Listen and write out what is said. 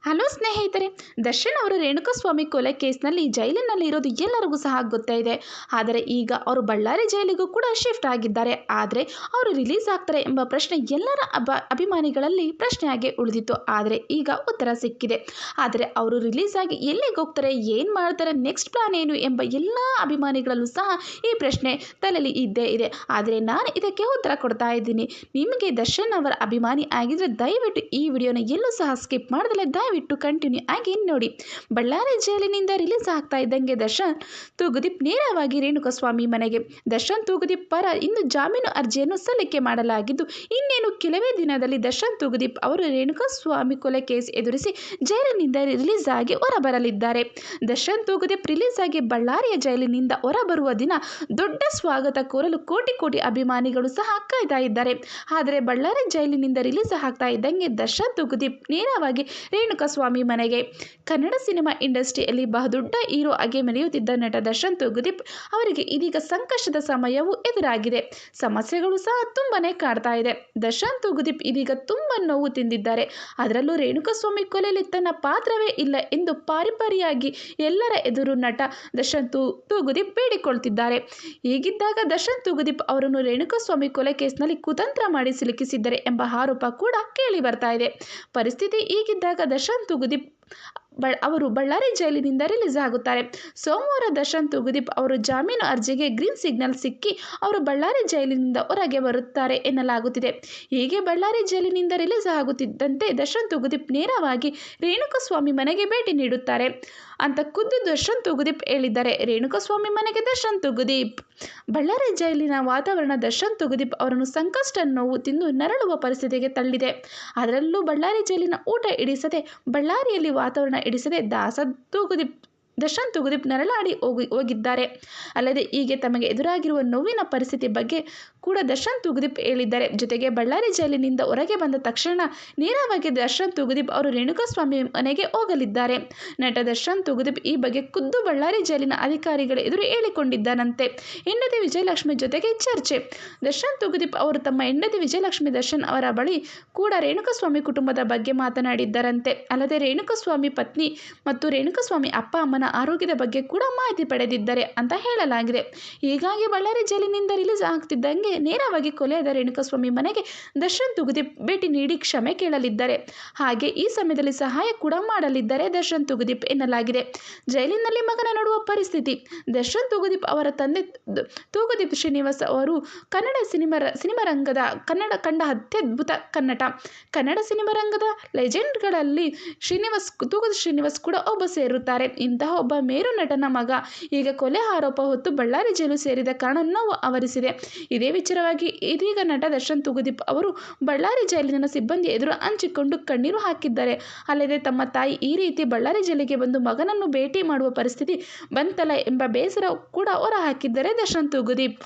Hello ಸ್ನೇಹಿತರೆ, ದರ್ಶನ್ ಅವರು ರೇಣುಕಾಸ್ವಾಮಿ ಕೊಲೆ ಕೇಸ್ನಲ್ಲಿ ಜೈಲಿನಲ್ಲಿ ಇರೋದು ಎಲ್ಲರಿಗೂ ಸಹ ಗೊತ್ತಾ ಇದೆ. ಆದರೆ ಈಗ ಅವರು ಬಳ್ಳಾರಿ ಜೈಲಿಗೂ ಕೂಡ ಶಿಫ್ಟ್ ಆಗಿದ್ದಾರೆ. ಆದರೆ ಅವರು ರಿಲೀಸ್ ಆಗ್ತಾರೆ ಎಂಬ ಪ್ರಶ್ನೆ ಎಲ್ಲರ ಅಭಿಮಾನಿಗಳಲ್ಲಿ ಪ್ರಶ್ನೆಯಾಗಿ ಉಳಿದಿತ್ತು. ಆದರೆ ಈಗ ಉತ್ತರ ಸಿಕ್ಕಿದೆ. ಆದರೆ ಅವರು ರಿಲೀಸ್ ಆಗಿ ಎಲ್ಲಿಗೆ ಹೋಗ್ತಾರೆ, ಏನು ಮಾಡ್ತಾರೆ, ನೆಕ್ಸ್ಟ್ ಪ್ಲಾನ್ ಏನು ಎಂಬ ಎಲ್ಲ ಅಭಿಮಾನಿಗಳಲ್ಲೂ ಸಹ ಈ ಪ್ರಶ್ನೆ ತಲೆಯಲ್ಲಿ ಇದ್ದೇ ಇದೆ. ಆದರೆ ನಾನು ಇದಕ್ಕೆ ಉತ್ತರ ಕೊಡ್ತಾ ಇದ್ದೀನಿ. ನಿಮಗೆ ದರ್ಶನ್ ಅವರ ಅಭಿಮಾನಿ ಆಗಿದ್ರೆ ದಯವಿಟ್ಟು ಈ ವಿಡಿಯೋನ ಎಲ್ಲೂ ಸಹ ಸ್ಕಿಪ್ ಮಾಡದಲ್ಲೇ ದಯವಿಟ್ಟು ಕಂಟಿನ್ಯೂ ಆಗಿ ನೋಡಿ. ಬಳ್ಳಾರಿ ಜೈಲಿನಿಂದ ರಿಲೀಸ್ ಆಗ್ತಾ ಇದ್ದಂಗೆ ದರ್ಶನ್ ತೂಗುದೀಪ್ ನೇರವಾಗಿ ರೇಣುಕಾಸ್ವಾಮಿ ಮನೆಗೆ. ದರ್ಶನ್ ತೂಗುದೀಪ್ ಪರ ಇಂದು ಜಾಮೀನು ಅರ್ಜಿಯನ್ನು ಸಲ್ಲಿಕೆ ಮಾಡಲಾಗಿದ್ದು, ಇನ್ನೇನು ಕೆಲವೇ ದಿನದಲ್ಲಿ ದರ್ಶನ್ ತೂಗುದೀಪ್ ಅವರು ರೇಣುಕಾಸ್ವಾಮಿ ಕೊಲೆ ಕೇಸ್ ಎದುರಿಸಿ ಜೈಲಿನಿಂದ ರಿಲೀಸ್ ಆಗಿ ಹೊರಬರಲಿದ್ದಾರೆ. ದರ್ಶನ್ ತೂಗುದೀಪ್ ರಿಲೀಸ್ ಆಗಿ ಬಳ್ಳಾರಿಯ ಜೈಲಿನಿಂದ ಹೊರಬರುವ ದಿನ ದೊಡ್ಡ ಸ್ವಾಗತ ಕೋರಲು ಕೋಟಿ ಕೋಟಿ ಅಭಿಮಾನಿಗಳು ಸಹ ಕಾಯ್ತಾ ಇದ್ದಾರೆ. ಆದರೆ ಬಳ್ಳಾರಿ ಜೈಲಿನಿಂದ ರಿಲೀಸ್ ಆಗ್ತಾ ಇದ್ದಂಗೆ ದರ್ಶನ್ ತೂಗುದೀಪ್ ನೇರವಾಗಿ ರೇಣುಕಾಸ್ವಾಮಿ ಮನೆಗೆ. ಕನ್ನಡ ಸಿನಿಮಾ ಇಂಡಸ್ಟ್ರಿಯಲ್ಲಿ ಬಹುದೊಡ್ಡ ಹೀರೋ ಆಗಿ ಮೆರೆಯುತ್ತಿದ್ದ ನಟ ದರ್ಶನ್ ತೂಗುದೀಪ್ ಅವರಿಗೆ ಇದೀಗ ಸಂಕಷ್ಟದ ಸಮಯವು ಎದುರಾಗಿದೆ. ಸಮಸ್ಯೆಗಳು ಸಹ ತುಂಬಾನೇ ಕಾಡ್ತಾ ಇದೆ. ದರ್ಶನ್ ತೂಗುದೀಪ್ ಇದೀಗ ತುಂಬಾ ನೋವು ತಿಂದಿದ್ದಾರೆ. ಅದರಲ್ಲೂ ರೇಣುಕಾಸ್ವಾಮಿ ಕೊಲೆಯಲ್ಲಿ ತನ್ನ ಪಾತ್ರವೇ ಇಲ್ಲ ಎಂದು ಪಾರಿಪಾರಿಯಾಗಿ ಎಲ್ಲರ ಎದುರು ನಟ ದರ್ಶನ್ ತೂಗುದೀಪ್ ಬೇಡಿಕೊಳ್ತಿದ್ದಾರೆ. ಹೀಗಿದ್ದಾಗ ದರ್ಶನ್ ತೂಗುದೀಪ್ ಅವರನ್ನು ರೇಣುಕಾಸ್ವಾಮಿ ಕೊಲೆ ಕೇಸ್ನಲ್ಲಿ ಕುತಂತ್ರ ಮಾಡಿ ಸಿಲುಕಿಸಿದ್ದಾರೆ ಎಂಬ ಆರೋಪ ಕೂಡ ಕೇಳಿ ಬರ್ತಾ ಇದೆ. ಪರಿಸ್ಥಿತಿ ಹೀಗಿದ್ದಾಗ ದರ್ಶನ್ ತೂಗುದೀಪ್ ಅವರು ಬಳ್ಳಾರಿ ಜೈಲಿನಿಂದ ರಿಲೀಸ್ ಆಗುತ್ತಾರೆ. ಸೋಮವಾರ ದರ್ಶನ್ ತೂಗುದೀಪ್ ಅವರು ಜಾಮೀನು ಅರ್ಜಿಗೆ ಗ್ರೀನ್ ಸಿಗ್ನಲ್ ಸಿಕ್ಕಿ ಅವರು ಬಳ್ಳಾರಿ ಜೈಲಿನಿಂದ ಹೊರಗೆ ಬರುತ್ತಾರೆ ಎನ್ನಲಾಗುತ್ತಿದೆ. ಹೀಗೆ ಬಳ್ಳಾರಿ ಜೈಲಿನಿಂದ ರಿಲೀಸ್ ಆಗುತ್ತಿದ್ದಂತೆ ದರ್ಶನ್ ತೂಗುದೀಪ್ ನೇರವಾಗಿ ರೇಣುಕಾಸ್ವಾಮಿ ಮನೆಗೆ ಭೇಟಿ ನೀಡುತ್ತಾರೆ ಅಂತ ಖುದ್ದು ದರ್ಶನ್ ತೂಗುದೀಪ್ ಹೇಳಿದ್ದಾರೆ. ರೇಣುಕಾಸ್ವಾಮಿ ಮನೆಗೆ ದರ್ಶನ್ ತೂಗುದೀಪ್. ಬಳ್ಳಾರಿ ಜೈಲಿನ ವಾತಾವರಣ ದರ್ಶನ್ ತೂಗುದೀಪ್ ಅವರನ್ನು ಸಂಕಷ್ಟ ನೋವು ತಿಂದು ನರಳುವ ಪರಿಸ್ಥಿತಿಗೆ ತಳ್ಳಿದೆ. ಅದರಲ್ಲೂ ಬಳ್ಳಾರಿ ಜೈಲಿನ ಊಟ ಹಿಡಿಸದೆ, ಬಳ್ಳಾರಿಯಲ್ಲಿ ವಾತಾವರಣ ಹಿಡಿಸದೆ ದರ್ಶನ್ ತೂಗುದೀಪ್ ನರಳಾಡಿ ಹೋಗಿದ್ದಾರೆ. ಅಲ್ಲದೆ ಹೀಗೆ ತಮಗೆ ಎದುರಾಗಿರುವ ನೋವಿನ ಪರಿಸ್ಥಿತಿ ಬಗ್ಗೆ ಕೂಡ ದರ್ಶನ್ ತೂಗುದೀಪ್ ಹೇಳಿದ್ದಾರೆ. ಜೊತೆಗೆ ಬಳ್ಳಾರಿ ಜೈಲಿನಿಂದ ಹೊರಗೆ ಬಂದ ತಕ್ಷಣ ನೇರವಾಗಿ ದರ್ಶನ್ ತೂಗುದೀಪ್ ಅವರು ರೇಣುಕಾಸ್ವಾಮಿ ಮನೆಗೆ ಹೋಗಲಿದ್ದಾರೆ. ನಟ ದರ್ಶನ್ ತೂಗುದೀಪ್ ಈ ಬಗ್ಗೆ ಖುದ್ದು ಬಳ್ಳಾರಿ ಜೈಲಿನ ಅಧಿಕಾರಿಗಳ ಎದುರು ಹೇಳಿಕೊಂಡಿದ್ದಾರಂತೆ. ಹೆಂಡತಿ ವಿಜಯಲಕ್ಷ್ಮಿ ಜೊತೆಗೆ ಚರ್ಚೆ. ದರ್ಶನ್ ತೂಗುದೀಪ್ ಅವರು ತಮ್ಮ ಹೆಂಡತಿ ವಿಜಯಲಕ್ಷ್ಮಿ ದರ್ಶನ್ ಅವರ ಬಳಿ ಕೂಡ ರೇಣುಕಾಸ್ವಾಮಿ ಕುಟುಂಬದ ಬಗ್ಗೆ ಮಾತನಾಡಿದ್ದಾರಂತೆ. ಅಲ್ಲದೆ ರೇಣುಕಾಸ್ವಾಮಿ ಪತ್ನಿ ಮತ್ತು ರೇಣುಕಾಸ್ವಾಮಿ ಅಪ್ಪ ಅಮ್ಮನ ಆರೋಗ್ಯದ ಬಗ್ಗೆ ಕೂಡ ಮಾಹಿತಿ ಪಡೆದಿದ್ದಾರೆ ಅಂತ ಹೇಳಲಾಗಿದೆ. ಹೀಗಾಗಿ ಬಳ್ಳಾರಿ ಜೈಲಿನಿಂದ ರಿಲೀಸ್ ಆಗ್ತಿದ್ದಂಗೆ ನೇರವಾಗಿ ಕೊಲೆಯಾದ ರೇಣುಕಾಸ್ವಾಮಿ ಮನೆಗೆ ದರ್ಶನ್ ತೂಗುದೀಪ್ ಭೇಟಿ ನೀಡಿ ಕ್ಷಮೆ ಕೇಳಲಿದ್ದಾರೆ. ಹಾಗೆ ಈ ಸಮಯದಲ್ಲಿ ಸಹಾಯ ಕೂಡ ಮಾಡಲಿದ್ದಾರೆ ದರ್ಶನ್ ತೂಗುದೀಪ್ ಎನ್ನಲಾಗಿದೆ. ಜೈಲಿನಲ್ಲಿ ಮಗನ ನೋಡುವ ಪರಿಸ್ಥಿತಿ. ದರ್ಶನ್ ತೂಗುದೀಪ್ ಅವರ ತಂದೆ ತೂಗುದೀಪ್ ಶ್ರೀನಿವಾಸ್ ಅವರು ಕನ್ನಡ ಸಿನಿಮಾರಂಗದ ಕಂಡ ಅತ್ಯದ್ಭುತ ಕನ್ನಡ ಸಿನಿಮಾರಂಗದ ಲೆಜೆಂಡ್ಗಳಲ್ಲಿ ತೂಗುದೀಪ್ ಶ್ರೀನಿವಾಸ್ ಕೂಡ ಒಬ್ಬ ಸೇರುತ್ತಾರೆ. ಇಂತಹ ಒಬ್ಬ ಮೇರು ನಟನ ಮಗ ಈಗ ಕೊಲೆ ಆರೋಪ ಹೊತ್ತು ಬಳ್ಳಾರಿ ಜೈಲು ಸೇರಿದ ಕಾರಣ ನೋವು ಆವರಿಸಿದೆ. ಇದೇ ವಿಚಾರವಾಗಿ ಇದೀಗ ನಟ ದರ್ಶನ್ ತೂಗುದೀಪ್ ಅವರು ಬಳ್ಳಾರಿ ಜೈಲಿನ ಸಿಬ್ಬಂದಿ ಎದುರು ಹಂಚಿಕೊಂಡು ಕಣ್ಣೀರು ಹಾಕಿದ್ದಾರೆ. ಅಲ್ಲದೆ ತಮ್ಮ ತಾಯಿ ಈ ರೀತಿ ಬಳ್ಳಾರಿ ಜೈಲಿಗೆ ಬಂದು ಮಗನನ್ನು ಭೇಟಿ ಮಾಡುವ ಪರಿಸ್ಥಿತಿ ಬಂತಲ್ಲ ಎಂಬ ಬೇಸರ ಕೂಡ ಹೊರಹಾಕಿದ್ದಾರೆ ದರ್ಶನ್ ತೂಗುದೀಪ್.